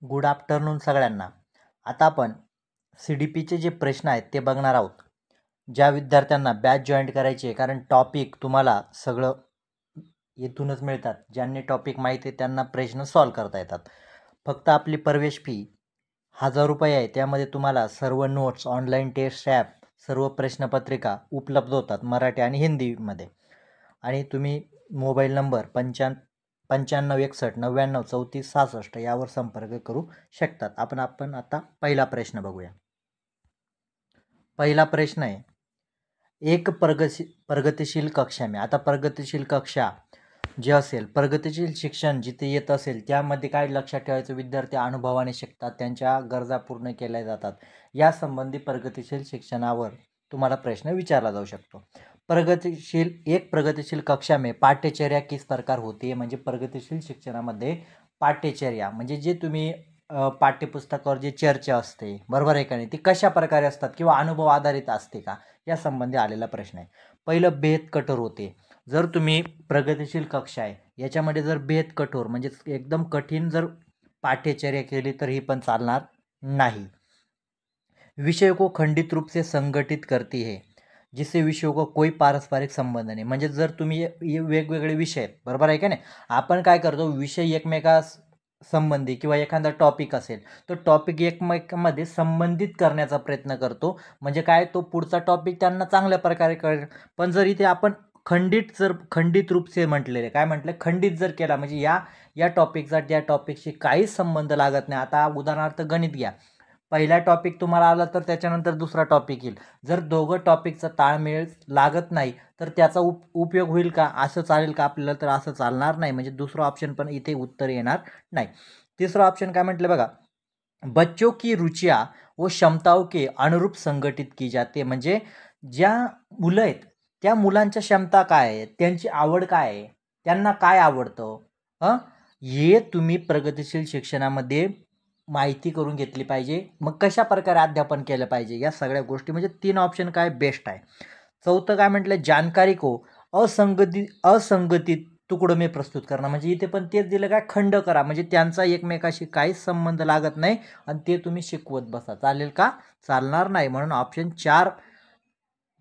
Good afternoon सगळ्यांना. आता आपण CDPचे जे प्रश्न आहेत ते बघणार आहोत. ज्या विद्यार्थ्यांना बॅच जॉईन करायची आहे, कारण टॉपिक तुम्हाला सगळं येथूनच मिळतात. ज्यांनी टॉपिक माहिती आहे त्यांना प्रश्न सॉल्व करता येतात. फक्त आपली प्रवेश फी 1000 रुपये आहे. त्यामध्ये तुम्हाला सर्व नोट्स, ऑनलाईन टेस्ट ॲप, सर्व प्रश्नपत्रिका उपलब्ध होतात मराठी आणि हिंदीमध्ये. आणि तुम्ही मोबाईल नंबर 9561 99 34 66 यावर संपर्क करू शकतात. आपण आता पहिला प्रश्न बघूया. पहिला प्रश्न आहे, एक प्रगतिशील कक्षा में. आता प्रगतिशील कक्षा जे असेल, प्रगतिशील शिक्षण जिथे येत असेल त्यामध्ये काय लक्षात ठेवायचं, विद्यार्थी अनुभवाने शिकतात, त्यांच्या गरजा पूर्ण केल्या जातात. या संबंधी प्रगतिशील शिक्षणावर तुम्हाला प्रश्न विचारला जाऊ शकतो. प्रगतिशील कक्षा में पाठ्यचर्या किस प्रकार होती है. म्हणजे प्रगतिशील शिक्षणामध्ये पाठ्यचर्या म्हणजे जे तुम्ही पाठ्यपुस्तकावर जे चर्चा असते, बरोबर आहे का नाही, ती कशा प्रकारे असतात किंवा अनुभव आधारित असते का, या संबंधी आलेला प्रश्न आहे. पहिलं, बेहद कठोर होते. जर तुम्ही प्रगतिशील कक्षा आहे याच्यामध्ये जर बेहद कठोर म्हणजे एकदम कठीण जर पाठ्यचर्या केली तर ही पण चालणार नाही. विषय को खंडित रूप से संगठित करती है, जिससे विषयों को कोई पारस्परिक संबंध नाही. म्हणजे जर तुम्ही वेगवेगळे विषय आहेत, बरोबर आहे का नाही, आपण काय करतो, विषय एकमेकास संबंधी किंवा एखादा टॉपिक असेल तो टॉपिक एकमेकांमध्ये संबंधित करण्याचा प्रयत्न करतो. म्हणजे काय, तो पुढचा टॉपिक त्यांना चांगल्या प्रकारे कळेल. पण जर इथे आपण खंडित रूप से म्हटलेले, काय म्हटलं, खंडित जर केला म्हणजे या टॉपिकचा त्या टॉपिकशी काहीच संबंध लागत नाही. आता उदाहरणार्थ गणित घ्या, पहिला टॉपिक तुम्हाला आला तर त्याच्यानंतर दुसरा टॉपिक येईल. जर दोघं टॉपिकचा ताळमेळ लागत नाही तर त्याचा उपयोग होईल का, असं चालेल का आपल्याला, तर असं चालणार नाही. म्हणजे दुसरा ऑप्शन पण इथे उत्तर येणार नाही. तिसरा ऑप्शन काय म्हटलं बघा, बच्चों की रुचिया व क्षमताओं के अनुरूप संघटित की जाते. म्हणजे ज्या मुलं आहेत त्या मुलांच्या क्षमता काय आहेत, त्यांची आवड काय आहे, त्यांना काय आवडतं, हे तुम्ही प्रगतिशील शिक्षणामध्ये माहिती करून घेतली पाहिजे. मग कशा प्रकारे अध्यापन केलं पाहिजे, या सगळ्या गोष्टी, म्हणजे 3 ऑप्शन काय बेस्ट आहे. चौथं काय म्हटलं, जानकारी को असंगतीत तुकडं मी प्रस्तुत करणार. म्हणजे इथे पण तेच दिलं काय, खंड करा, म्हणजे त्यांचा एकमेकाशी काहीच संबंध लागत नाही आणि ते तुम्ही शिकवत बसा. चालेल का, चालणार नाही. म्हणून ऑप्शन 4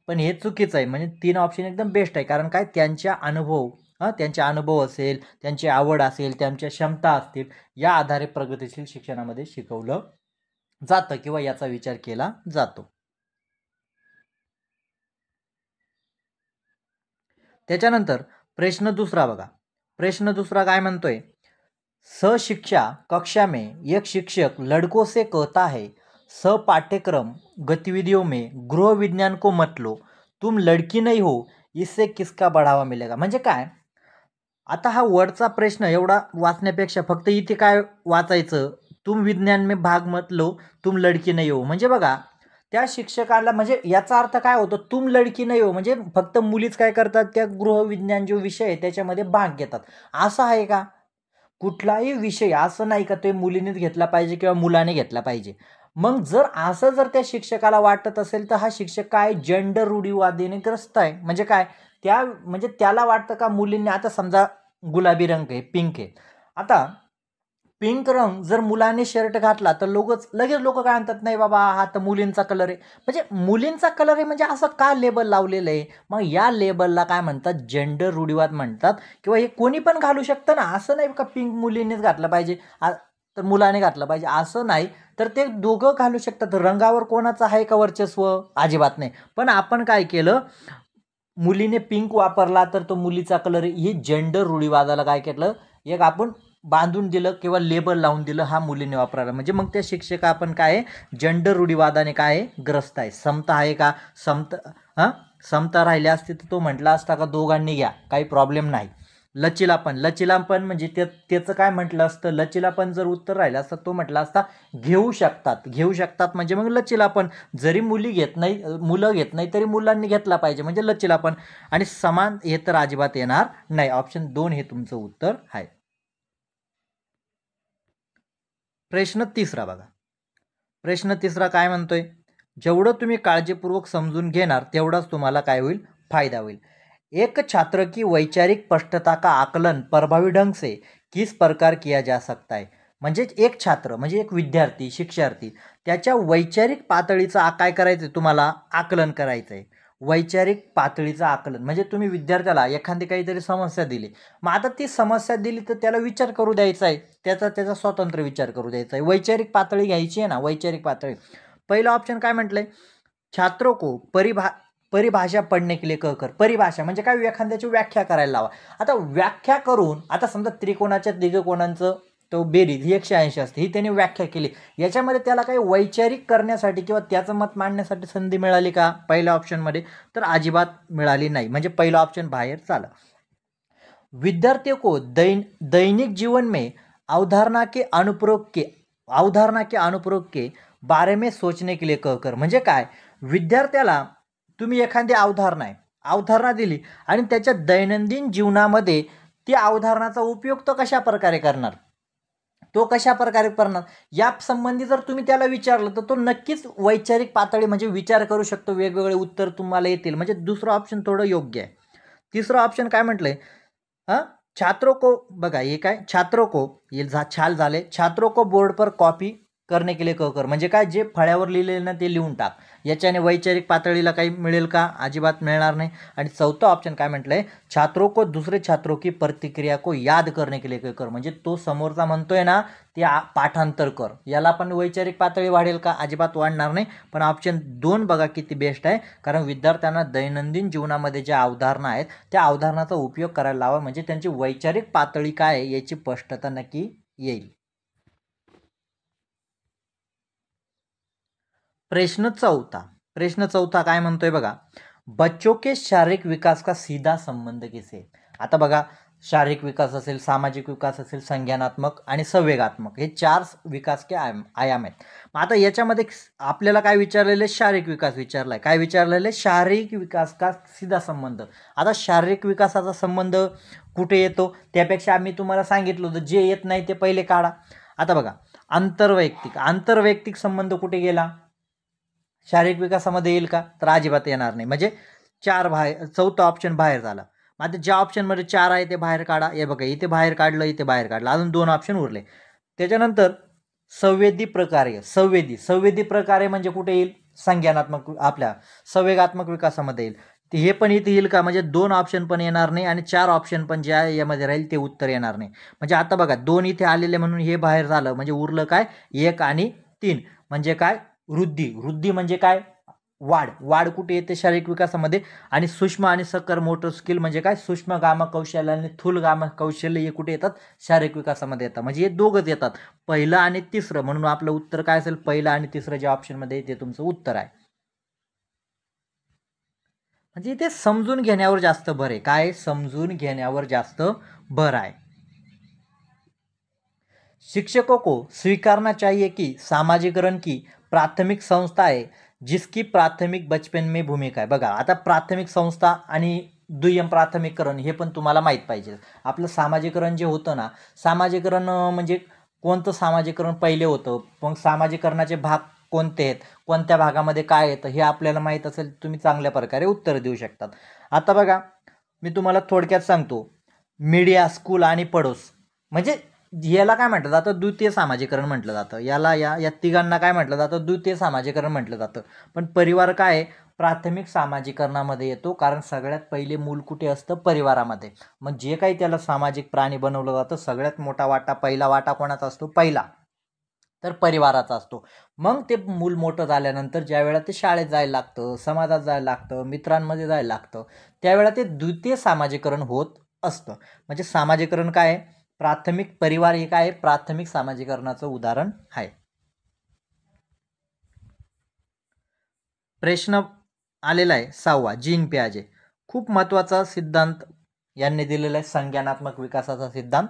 पण हे चुकीचं आहे. म्हणजे 3 ऑप्शन एकदम बेस्ट आहे. कारण काय, त्यांचे अनुभव असेल, त्यांची आवड असेल, त्यांच्या क्षमता असतील, या आधारे प्रगतिशील शिक्षणामध्ये शिकवलं जातं किंवा याचा विचार केला जातो. त्याच्यानंतर प्रश्न दुसरा बघा. प्रश्न दुसरा काय म्हणतोय, शिक्षा कक्षा में एक शिक्षक लड़कों से कहता है, पाठ्यक्रम गतिविधियों में गृह विज्ञान को मत लो, तुम लड़की नहीं हो, इससे किसका बढ़ावा मिलेगा. म्हणजे काय, आता हा वरचा प्रश्न एवढा वाचण्यापेक्षा फक्त इथे काय वाचायचं, तुम विज्ञान में भाग मत लो, तुम लड़की नहीं हो. म्हणजे बघा, त्या शिक्षकाला म्हणजे याचा अर्थ काय होतो, तुम लड़की नाही हो म्हणजे फक्त मुलीच काय करतात, त्या गृहविज्ञान जो विषय आहे त्याच्यामध्ये भाग घेतात. असं आहे का, कुठलाही विषय असं नाही का ते मुलीनेच घेतला पाहिजे किंवा मुलाने घेतला पाहिजे. मग जर त्या शिक्षकाला वाटत असेल तर हा शिक्षक काय जेंडर रूढीवादीने ग्रस्त आहे. म्हणजे काय, म्हणजे त्याला वाटतं का मुलींनी, आता समजा गुलाबी रंग आहे, पिंक आहे, आता पिंक रंग जर मुलाने शर्ट घातला तर लगेच लोक काय म्हणतात, नाही बाबा हा तर मुलींचा कलर आहे. म्हणजे मुलींचा कलर आहे म्हणजे असं का लेबल लावलेलं आहे. मग या लेबलला काय म्हणतात, जेंडर रूढीवाद म्हणतात. किंवा हे कोणी पण घालू शकतं ना, असं नाही का पिंक मुलींनीच घातलं पाहिजे तर मुलाने घातलं पाहिजे असं नाही. तर ते दोघं घालू शकतात. रंगावर कोणाचं आहे का वर्चस्व, अजिबात नाही. पण आपण काय केलं, मुलीने पिंक वापरला तर तो मुलीचा कलर, ही जेंडर रूढीवादाला काय केलं, एक आपण बांधून दिलं किंवा लेबल लावून दिलं, हा मुलीने वापरायला. म्हणजे मग त्या शिक्षका आपण काय जेंडर रूढीवादाने काय ग्रस्त आहे. समता आहे का, समता राहिली असती तर तो म्हटला असता का दोघांनी घ्या, काही प्रॉब्लेम नाही. लचिलापण म्हणजे त्याचं काय म्हटलं असतं, लचिलापण जर उत्तर राहिलं असतं तो म्हटला असता घेऊ शकतात म्हणजे मग लचिलापण. जरी मुलं घेत नाही तरी मुलांनी घेतला पाहिजे म्हणजे लचिलापण. आणि समान हे तर अजिबात येणार नाही. ऑप्शन 2 हे तुमचं उत्तर आहे. प्रश्न तिसरा बघा. प्रश्न तिसरा काय म्हणतोय, जेवढं तुम्ही काळजीपूर्वक समजून घेणार तेवढाच तुम्हाला काय होईल, फायदा होईल. एक छात्र की वैचारिक स्पष्टता का आकलन प्रभावी ढंग से किस प्रकार किया जा सकता है. म्हणजेच एक छात्र म्हणजे एक विद्यार्थी शिक्षार्थी त्याच्या वैचारिक पातळीचं काय करायचं आहे, तुम्हाला आकलन करायचं आहे. वैचारिक पातळीचं आकलन म्हणजे तुम्ही विद्यार्थ्याला एखादी काहीतरी समस्या दिली, मग आता ती समस्या दिली तर त्याला विचार करू द्यायचा आहे, त्याचा स्वतंत्र विचार करू द्यायचा आहे. वैचारिक पातळी घ्यायची आहे ना, वैचारिक पातळी. पहिलं ऑप्शन काय म्हटलंय, छात्रों को परिभाषा पढ़ने के लिए कहकर. परिभाषा म्हणजे काय, एखाद्याची व्याख्या करायला लावा. आता व्याख्या करून, आता समजा त्रिकोणाच्या दिगकोणांचं तो बेरीज ही 180 असते, ही त्याने व्याख्या केली. याच्यामध्ये त्याला काही वैचारिक करण्यासाठी किंवा त्याचं मत मांडण्यासाठी संधी मिळाली का पहिल्या ऑप्शनमध्ये? तर अजिबात मिळाली नाही. म्हणजे पहिलं ऑप्शन बाहेर चालं. विद्यार्थियों को दैनिक जीवन में अवधारणा के अनुप्रयोग के बारे में सोचने के लिए कहकर. म्हणजे काय, विद्यार्थ्याला तुम्ही एखादी अवधारणा दिली आणि त्याच्या दैनंदिन जीवनामध्ये ती अवधारणाचा उपयोग तो कशा प्रकारे करणार, या संबंधी जर तुम्ही त्याला विचारलं तर तो नक्कीच वैचारिक पातळी म्हणजे विचार करू शकतो, वेगवेगळे उत्तर तुम्हाला येतील. म्हणजे दुसरं ऑप्शन थोडं योग्य आहे. तिसरं ऑप्शन काय म्हटलंय, छात्रों को, बघा हे काय, छात्रों को ये छाल झाले, छात्रों को बोर्ड पर कॉपी करने के लिए कहकर. म्हणजे काय, जे फळ्यावर लिहिलेलं ना ते लिहून टाक. याच्याने वैचारिक पातळीला काही मिळेल का? अजिबात मिळणार नाही. आणि चौथा ऑप्शन काय म्हटलंय, छात्रों को दूसरे छात्रों की प्रतिक्रिया को याद करने के लिए कहकर. म्हणजे तो समोरचा म्हणतोय ना ते पाठांतर कर, याला पण वैचारिक पातळी वाढेल का? अजिबात वाढणार नाही. पण ऑप्शन 2 बघा किती बेस्ट आहे, कारण विद्यार्थ्यांना दैनंदिन जीवनामध्ये ज्या अवधारणा आहेत त्या अवधारणाचा उपयोग करायला लावा, म्हणजे त्यांची वैचारिक पातळी काय आहे याची स्पष्टता नक्की येईल. प्रश्न चौथा काय म्हणतोय बघा, बच्चों के शारीरिक विकास का सीधा संबंध किसे. आता बघा, शारीरिक विकास असेल, सामाजिक विकास असेल, संज्ञानात्मक आणि संवेगात्मक, हे 4 विकास के आयाम आहेत. आता याच्यामध्ये आपल्याला काय विचारलेले, शारीरिक विकास विचारलाय. काय विचारलेले, शारीरिक विकास का सीधा संबंध. आता शारीरिक विकासाचा संबंध कुठे येतो, त्यापेक्षा आम्ही तुम्हाला सांगितलं होतं जे येत नाही ते पहिले काढा. आता बघा, आंतरवैयक्तिक संबंध कुठे गेला, शारीरिक विकासामध्ये येईल का? तर अजिबात येणार नाही. म्हणजे 4 बाहेर, चौथा ऑप्शन बाहेर झाला. आता ज्या ऑप्शनमध्ये 4 आहे ते बाहेर काढा. हे बघा, इथे बाहेर काढलं, इथे बाहेर काढलं, अजून 2 ऑप्शन उरले. त्याच्यानंतर संवेदी प्रकारे म्हणजे कुठे येईल, संज्ञानात्मक, आपल्या संवेगात्मक विकासामध्ये येईल. हे पण इथे येईल का? म्हणजे 2 ऑप्शन पण येणार नाही आणि 4 ऑप्शन पण ज्या यामध्ये राहील ते उत्तर येणार नाही. म्हणजे आता बघा, 2 इथे आलेले म्हणून हे बाहेर झालं. म्हणजे उरलं काय, 1 आणि 3. म्हणजे काय, वृद्धी म्हणजे काय, वाढ कुठे येते शारीरिक विकासामध्ये. आणि सूक्ष्म आणि सकल मोटर स्किल म्हणजे काय, सूक्ष्म गामा कौशल्य आणि स्थूल गामा कौशल्य हे कुठे येतात, शारीरिक विकासामध्ये येतात. म्हणजे हे दोघंच येतात, पहिलं आणि तिसरं. म्हणून आपलं उत्तर काय असेल, पहिलं आणि तिसरं जे ऑप्शनमध्ये ते तुमचं उत्तर आहे. म्हणजे इथे समजून घेण्यावर जास्त भर आहे. काय, समजून घेण्यावर जास्त भर आहे. शिक्षकों को स्वीकारना चाहिए कि सामाजिकरण की प्राथमिक संस्था आहे जिसकी प्राथमिक बचपन में भूमिका आहे. बघा, आता प्राथमिक संस्था आणि दुय्यम प्राथमिकरण हे पण तुम्हाला माहीत पाहिजे. आपलं सामाजिकरण जे होतं ना, सामाजिकरण म्हणजे कोणतं सामाजिकरण पहिले होतं, मग सामाजिकरणाचे भाग कोणते आहेत, कोणत्या भागामध्ये काय येतं हे आपल्याला माहीत असेल, तुम्ही चांगल्या प्रकारे उत्तर देऊ शकतात. आता बघा, मी तुम्हाला थोडक्यात सांगतो. मीडिया, स्कूल आणि पडोस, म्हणजे याला काय म्हटलं जातं, द्वितीय सामाजिकरण म्हटलं जातं. या तिघांना काय म्हटलं जातं, द्वितीय सामाजिकरण म्हटलं जातं. पण परिवार काय आहे, प्राथमिक सामाजिकरणामध्ये येतो, कारण सगळ्यात पहिले मूल कुठे असतं, परिवारामध्ये. मग जे काही त्याला सामाजिक प्राणी बनवलं जातं, सगळ्यात मोठा वाटा, पहिला वाटा कोणाचा असतो, पहिला तर परिवाराचा असतो. मग ते मूल मोठं झाल्यानंतर ज्या वेळा ते शाळेत जायला लागतं, समाजात जायला लागतं, मित्रांमध्ये जायला लागतं, त्यावेळेला ते द्वितीय सामाजिकरण होत असतं. म्हणजे सामाजिकरण काय आहे, प्राथमिक परिवार हे काय आहे, प्राथमिक सामाजिकरणाचं उदाहरण आहे. प्रश्न आलेला आहे 6वा, जीन पियाजे. खूप महत्त्वाचा सिद्धांत यांनी दिलेला आहे, संज्ञानात्मक विकासाचा सिद्धांत.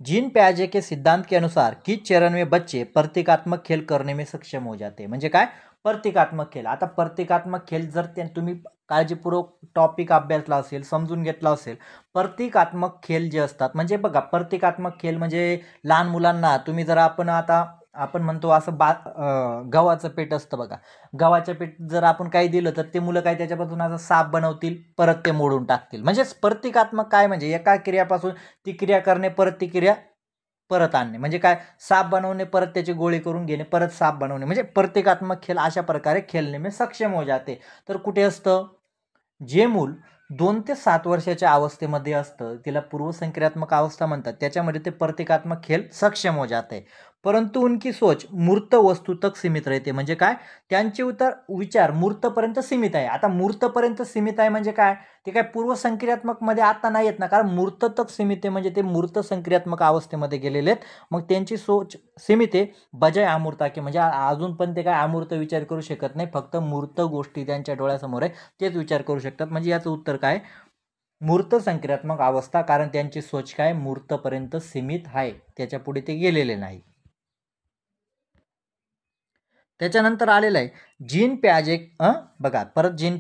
जीन पियाजे के सिद्धांत के अनुसार किस चरण में बच्चे प्रतीकात्मक खेल करने में सक्षम हो जाते. म्हणजे काय, प्रतीकात्मक खेळ. आता प्रतीकात्मक खेळ जर तुम्ही काळजीपूर्वक टॉपिक अभ्यासला असेल, समजून घेतला असेल, प्रतीकात्मक खेळ जे असतात, म्हणजे बघा, प्रतीकात्मक खेळ म्हणजे लहान मुलांना तुम्ही जर आपण म्हणतो असं गव्हाचं पीठ असतं बघा, गव्हाचं पीठ जर आपण काही दिलं तर ते मुलं काय त्याच्यापासून असं साप बनवतील, परत ते मोडून टाकतील. म्हणजे प्रतीकात्मक काय, म्हणजे एका क्रियापासून ती क्रिया करणे, परत ती क्रिया परत आणणे, म्हणजे काय, साप बनवणे परत त्याची गोळी करून घेणे परत साप बनवणे, म्हणजे प्रतिकात्मक खेळ अशा प्रकारे खेळणे में सक्षम हो जाते. तर कुठे असतं, जे मूल 2 ते 7 वर्षाच्या अवस्थेमध्ये असतं तिला पूर्वसंक्रियात्मक अवस्था म्हणतात, त्याच्यामध्ये ते प्रतिकात्मक खेळ सक्षम हो जाते. परंतु उनकी सोच मूर्त वस्तू तक सीमित राहते, म्हणजे काय, त्यांचे विचार मूर्तपर्यंत सीमित आहे. आता मूर्तपर्यंत सीमित आहे म्हणजे काय, ते काय पूर्वसंक्रियात्मक मध्ये आता नाही येत ना, कारण मूर्त तक सीमित आहे म्हणजे ते मूर्त संक्रियात्मक अवस्थेमध्ये गेलेले आहेत. मग त्यांची सोच सीमित आहे बजाय अमूर्ता की, म्हणजे अजून पण ते काय अमूर्त विचार करू शकत नाही, फक्त मूर्त गोष्टी त्यांच्या डोळ्यासमोर आहे तेच विचार करू शकतात. म्हणजे याचं उत्तर काय, मूर्त संक्रियात्मक अवस्था, कारण त्यांची सोच काय मूर्तपर्यंत सीमित आहे, त्याच्या पुढे ते गेलेले नाही. त्याच्यानंतर आलेलं आहे जीन प्याजे, बघा परत जीन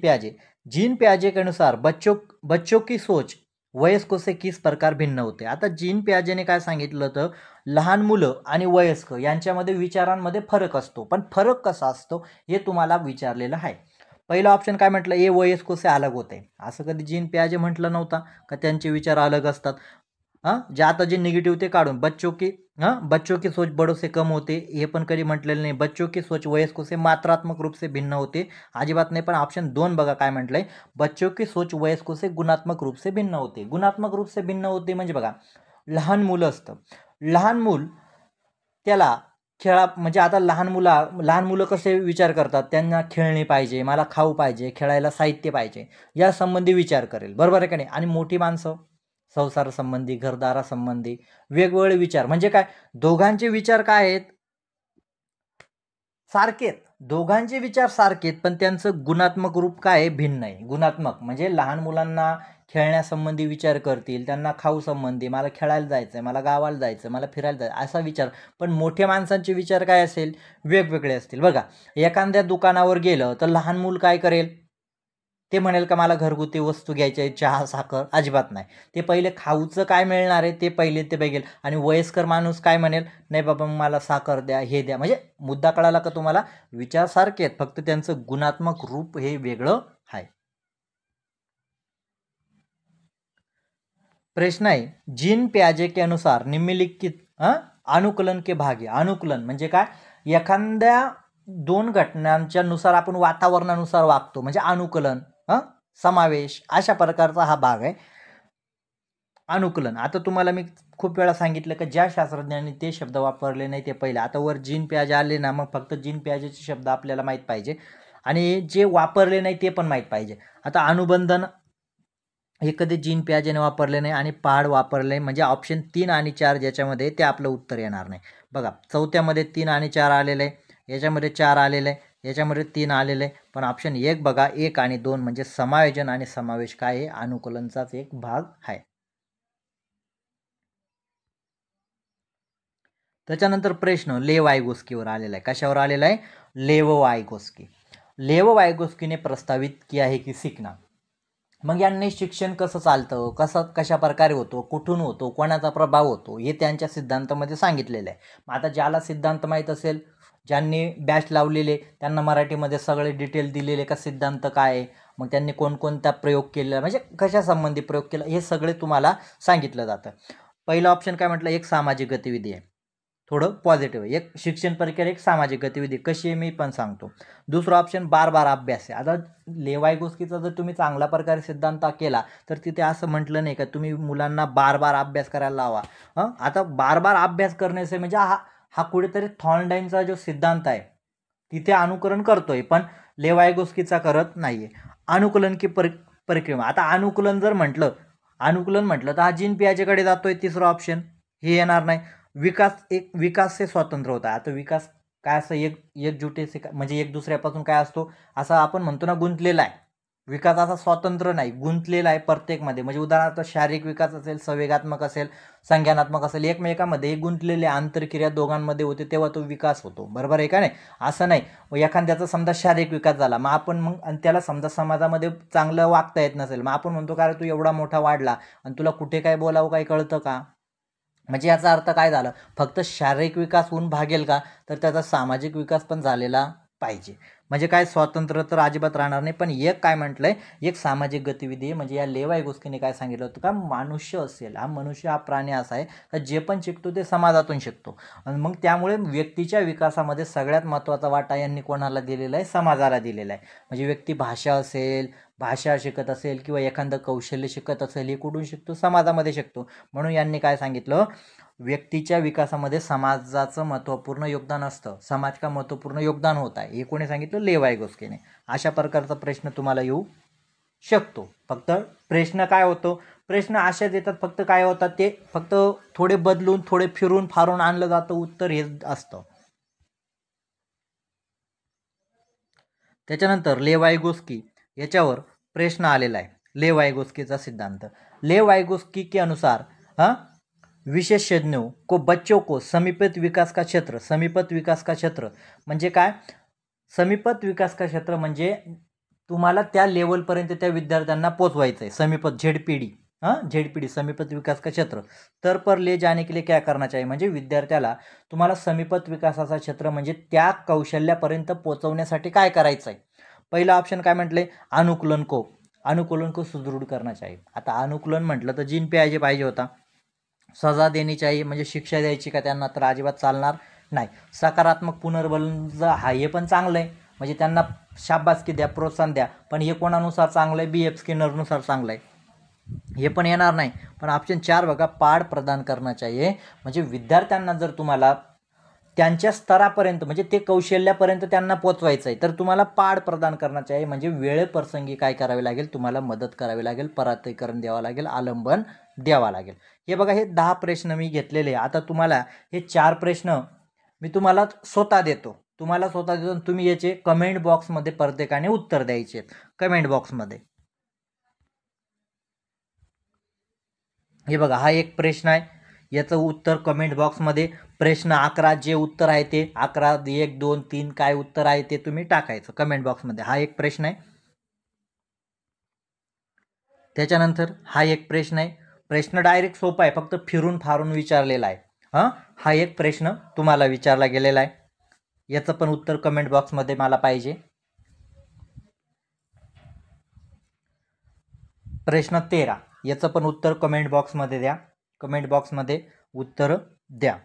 प्याजे के अनुसार बच्चों की सोच वयस्कों से किस प्रकार भिन्न होते. आता जीन प्याजेने काय सांगितलं होतं, लहान मुलं आणि वयस्क यांच्यामध्ये विचारांमध्ये फरक असतो, पण फरक कसा असतो हे तुम्हाला विचारलेलं आहे. पहिला ऑप्शन काय म्हटलं, हे वयस्कों से अलग होते, असं कधी जीन प्याजे म्हटलं नव्हता का त्यांचे विचार अलग असतात. जे आता जे निगेटिव्ह ते काढून बच्चों की सोच बड़ों से कम होते, हे पण कधी म्हटलेलं नाही. बच्चों की सोच वयस्कों से मात्रात्मक रूप से भिन्न होते, अजिबात नाही. पण ऑप्शन 2 बघा काय म्हटलंय, बच्चों की सोच वयस्कों से गुणात्मक रूप से भिन्न होते. गुणात्मक रूप से भिन्न होते म्हणजे बघा, लहान मुलं असतं, लहान मूल त्याला म्हणजे आता लहान मुलं कसे विचार करतात, त्यांना खेळणे पाहिजे, मला खाऊ पाहिजे, खेळायला साहित्य पाहिजे, या संबंधी विचार करेल, बरोबर आहे का नाही. आणि मोठी माणसं संसार संबंधी, घरदारासंबंधी वेगवेगळे विचार, म्हणजे काय, दोघांचे विचार काय आहेत, सारखे आहेत, दोघांचे विचार सारखे आहेत, पण त्यांचं गुणात्मक रूप काय आहे, भिन्न आहे. गुणात्मक म्हणजे लहान मुलांना खेळण्यासंबंधी विचार करतील, त्यांना खाऊ संबंधी, मला खेळायला जायचं आहे, मला गावाला जायचं, मला फिरायला जायचं, असा विचार. पण मोठ्या माणसांचे विचार काय असेल, वेगवेगळे असतील. बघा, एखाद्या दुकानावर गेलं तर लहान मूल काय करेल, ते म्हणेल का मला घरगुती वस्तू घ्यायची आहे, चहा साखर, अजिबात नाही. ते पहिले खाऊचं काय मिळणार आहे ते पहिले ते बघेल. आणि वयस्कर माणूस काय म्हणेल, नाही बाबा मला साखर द्या, हे द्या. म्हणजे मुद्दा कळाला का तुम्हाला, विचार सारखे आहेत, फक्त त्यांचं गुणात्मक रूप हे वेगळं आहे. प्रश्न आहे, जीन प्याजे के अनुसार निम्नलिखित अनुकूलन के भाग आहे. अनुकूलन म्हणजे काय, एखाद्या 2 घटनांच्या नुसार आपण वातावरणानुसार वागतो, म्हणजे अनुकूलन, समावेश, अशा प्रकारचा हा भाग आहे अनुकूलन. आता तुम्हाला मी खूप वेळा सांगितलं की ज्या शास्त्रज्ञांनी ते शब्द वापरले नाही ते पहिले, आता वर जीन प्याजे आले ना, मग फक्त जीन प्याजेचे शब्द आपल्याला माहीत पाहिजे आणि जे वापरले नाही ते पण माहीत पाहिजे. आता अनुबंधन हे कधी जीन प्याजेने वापरले नाही आणि पहाड वापरले, म्हणजे ऑप्शन 3 आणि 4 ज्याच्यामध्ये ते आपलं उत्तर येणार नाही. बघा, चौथ्यामध्ये 3 आणि 4 आलेलं आहे, याच्यामध्ये 4 आलेलं आहे, याच्यामध्ये 3 आलेलं आहे, पण ऑप्शन 1 बघा, 1 आणि 2 म्हणजे समायोजन आणि समावेश काय आहे, अनुकूलनचाच एक भाग आहे. त्याच्यानंतर प्रश्न लेव वाइगोस्कीवर आलेला आहे. कशावर आलेला आहे, लेव वाइगोस्की. लेव वाइगोस्कीने प्रस्तावित किया आहे की सीखना. मग यांनी शिक्षण कसं चालतं, कशा प्रकारे होतो, कुठून होतो, कोणाचा प्रभाव होतो, हे त्यांच्या सिद्धांतामध्ये सांगितलेलं आहे. मग आता ज्याला सिद्धांत माहीत असेल, ज्यांनी बॅच लावलेले, त्यांना मराठीमध्ये सगळे डिटेल दिलेले का सिद्धांत काय आहे, मग त्यांनी कोणकोणता प्रयोग केला, म्हणजे कशा संबंधी प्रयोग केला, हे सगळे तुम्हाला सांगितलं जातं. पहिला ऑप्शन काय म्हटलं, एक सामाजिक गतिविधी आहे, थोडं पॉझिटिव्ह आहे. एक शिक्षण प्रक्रिया, एक सामाजिक गतिविधी कशी आहे मी पण सांगतो. दुसरा ऑप्शन बार अभ्यास आहे. आता लेवायगोस्कीचा जर तुम्ही चांगल्या प्रकारे सिद्धांत केला तर तिथे असं म्हटलं नाही का तुम्ही मुलांना बार अभ्यास करायला लावा. आता बार अभ्यास करण्याचे म्हणजे हा कुठेतरी थॉर्नडाईनचा जो सिद्धांत आहे तिथे अनुकरण करतोय, पण लेवायगोस्कीचा करत नाहीये. अनुकूलन की प्रक्रिया. आता अनुकूलन म्हटलं तर हा जीन पियाजेकडे जातोय, तिसरा ऑप्शन हे येणार नाही. विकास से स्वतंत्र होता. आता विकास काय असं एकजुटीचे म्हणजे एक दुसऱ्यापासून काय असतो, असं आपण म्हणतो ना गुंतलेला आहे. विकास असा स्वतंत्र नाही, गुंतलेला आहे प्रत्येकमध्ये. म्हणजे उदाहरणार्थ शारीरिक विकास असेल, संवेगात्मक असेल, संज्ञानात्मक असेल, एकमेकांमध्ये गुंतलेले आंतरक्रिया दोघांमध्ये होते तेव्हा तो विकास होतो, बरोबर आहे का नाही. असं नाही एखाद्याचा समजा शारीरिक विकास झाला, मग आपण आणि त्याला समजा समाजामध्ये चांगलं वागता येत नसेल, मग आपण म्हणतो का रे तू एवढा मोठा वाढला आणि तुला कुठे काय बोलावं काही कळतं का. म्हणजे याचा अर्थ काय झालं, फक्त शारीरिक विकास होऊन भागेल का, तर त्याचा सामाजिक विकास पण झालेला पाहिजे. म्हणजे काय स्वातंत्र्य तर अजिबात राहणार नाही. पण एक काय म्हटलंय, एक सामाजिक गतिविधी आहे. म्हणजे या लेवाई गोस्कीने काय सांगितलं होतं का मनुष्य असेल, मनुष्य हा प्राणी असा आहे तर जे पण शिकतो ते समाजातून शिकतो. आणि मग त्यामुळे व्यक्तीच्या विकासामध्ये सगळ्यात महत्त्वाचा वाटा यांनी कोणाला दिलेला आहे, समाजाला दिलेला आहे. म्हणजे व्यक्ती भाषा असेल, भाषा शिकत असेल किंवा एखादं कौशल्य शिकत असेल, हे कुठून शिकतो, समाजामध्ये शिकतो. म्हणून यांनी काय सांगितलं, व्यक्तीच्या विकासामध्ये समाजाचं महत्त्वपूर्ण योगदान असतं. समाज का महत्त्वपूर्ण योगदान होत आहे, हे कोणी सांगितलं, लेवाई गोस्कीने. अशा प्रकारचा प्रश्न तुम्हाला येऊ शकतो. फक्त प्रश्न काय होतो, प्रश्न अशा देतात, फक्त काय होतात ते फक्त थोडे बदलून थोडे फिरून फारून आणलं जातं, उत्तर हे असतं. त्याच्यानंतर लेवाईगोस्की याच्यावर प्रश्न आलेला आहे. लेवाईगोस्कीचा सिद्धांत. लेवाईगोस्की के अनुसार विशेषज्ञों को बच्चों को समीपत विकास का क्षेत्र, समीपत विकास का क्षेत्र म्हणजे काय, समीपत विकास का क्षेत्र म्हणजे तुम्हाला त्या लेवलपर्यंत त्या विद्यार्थ्यांना पोचवायचं आहे. समीपत झेडपीडी, झेडपीडी समीपत विकास का क्षेत्र. तर पर ले जाने के लिए क्या करना चाहिए, म्हणजे विद्यार्थ्याला तुम्हाला समीपत विकासाचा क्षेत्र म्हणजे त्या कौशल्यापर्यंत पोहोचवण्यासाठी काय करायचं आहे. पहिला ऑप्शन काय म्हटले, अनुकूलन को सुदृढ करना चाहिए. आता अनुकूलन म्हटलं तर जीन पाहिजे होता. सजा देणी चाहिए म्हणजे शिक्षा द्यायची का त्यांना, तर अजिबात चालणार नाही. सकारात्मक पुनर्बलन हा हे पण चांगलं आहे, म्हणजे त्यांना शाबासकी द्या, प्रोत्साहन द्या. पण हे कोणानुसार चांगलं आहे, BF स्किनरनुसार चांगलं आहे, हे पण येणार नाही. पण ऑप्शन 4 बघा, पाड प्रदान करना चाहिए. म्हणजे विद्यार्थ्यांना जर तुम्हाला त्यांच्या स्तरापर्यंत म्हणजे ते कौशल्यापर्यंत त्यांना पोचवायचं आहे तर तुम्हाला पाड प्रदान करना चाहिए. म्हणजे वेळेप्रसंगी काय करावे लागेल, तुम्हाला मदत करावी लागेल, परातीकरण द्यावं लागेल, आलंबन द्यावा लागेल. हे बघा, हे 10 प्रश्न मी घेतलेले. आता तुम्हाला हे 4 प्रश्न मी तुम्हाला स्वतः देतो, तुम्ही याचे कमेंट बॉक्समध्ये प्रत्येकाने उत्तर द्यायचे आहेत. कमेंट बॉक्समध्ये हे बघा, हा एक प्रश्न आहे, याचं उत्तर कमेंट बॉक्समध्ये. प्रश्न 11 जे उत्तर आहे ते 11, 1, 2, 3 काय उत्तर आहे ते तुम्ही टाकायचं कमेंट बॉक्समध्ये. हा एक प्रश्न आहे. त्याच्यानंतर हा एक प्रश्न आहे. प्रश्न डायरेक्ट सोपा आहे, फक्त फिरून फारून विचारलेला आहे. हा एक प्रश्न तुम्हाला विचारला गेलेला आहे, याचं पण उत्तर कमेंट बॉक्समध्ये मला पाहिजे. प्रश्न 13 याचं पण उत्तर कमेंट बॉक्समध्ये द्या. कमेंट बॉक्समध्ये उत्तर द्या.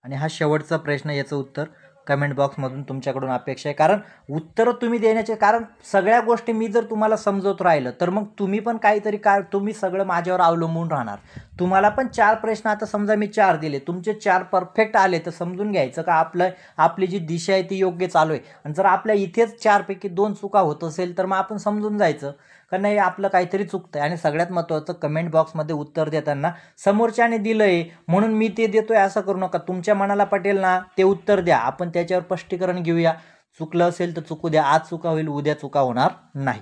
आणि हा शेवटचा प्रश्न, याचं उत्तर कमेंट बॉक्समधून तुमच्याकडून अपेक्षा आहे. कारण उत्तरं तुम्ही देण्याचे, कारण सगळ्या गोष्टी मी जर तुम्हाला समजवत राहिलं तर मग तुम्ही पण काहीतरी तुम्ही सगळं माझ्यावर अवलंबून राहणार. तुम्हाला पण 4 प्रश्न, आता समजा मी 4 दिले, तुमचे 4 परफेक्ट आले तर समजून घ्यायचं का आपली जी दिशा आहे ती योग्य चालू आहे. आणि जर आपल्या इथेच 4 पैकी 2 चुका होत असेल तर मग आपण समजून जायचं का नाही आपलं काहीतरी चुकतंय. आणि सगळ्यात महत्त्वाचं, कमेंट बॉक्समध्ये उत्तर देताना समोरच्याने दिलंय म्हणून मी ते देतोय असं करू नका. तुमच्या मनाला पटेल ना ते उत्तर द्या, आपण त्याच्यावर स्पष्टीकरण घेऊया. चुकलं असेल तर चुकू द्या, आज चुका होईल, उद्या चुका होणार नाही.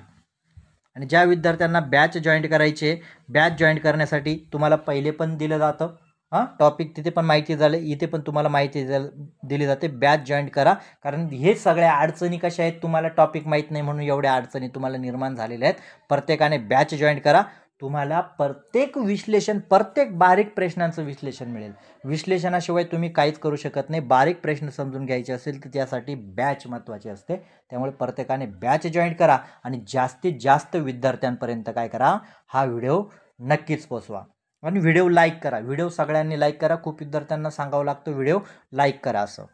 आणि ज्या विद्यार्थ्यांना बॅच जॉईंट करायचे, बॅच जॉईंट करण्यासाठी तुम्हाला पहिले पण दिलं जातं टॉपिक, तिथे पण माहिती झाली, इथे पण तुम्हाला माहिती दिली जाते. बॅच जॉईंट करा, कारण हे सगळ्या अडचणी कशा आहेत, तुम्हाला टॉपिक माहीत नाही म्हणून एवढ्या अडचणी तुम्हाला निर्माण झालेल्या आहेत. प्रत्येकाने बॅच जॉईंट करा, तुम्हाला प्रत्येक विश्लेषण, प्रत्येक बारीक प्रश्नांचं विश्लेषण मिळेल. विश्लेषणाशिवाय तुम्ही काहीच करू शकत नाही. बारीक प्रश्न समजून घ्यायचे असेल तर त्यासाठी बॅच महत्त्वाची असते. त्यामुळे प्रत्येकाने बॅच जॉईंट करा आणि जास्तीत जास्त विद्यार्थ्यांपर्यंत काय करा, हा व्हिडिओ नक्कीच पोचवा. आणि व्हिडिओ लाईक करा, व्हिडिओ सगळ्यांनी लाईक करा. खूप विद्यार्थ्यांना सांगावं लागतं व्हिडिओ लाईक करा असं.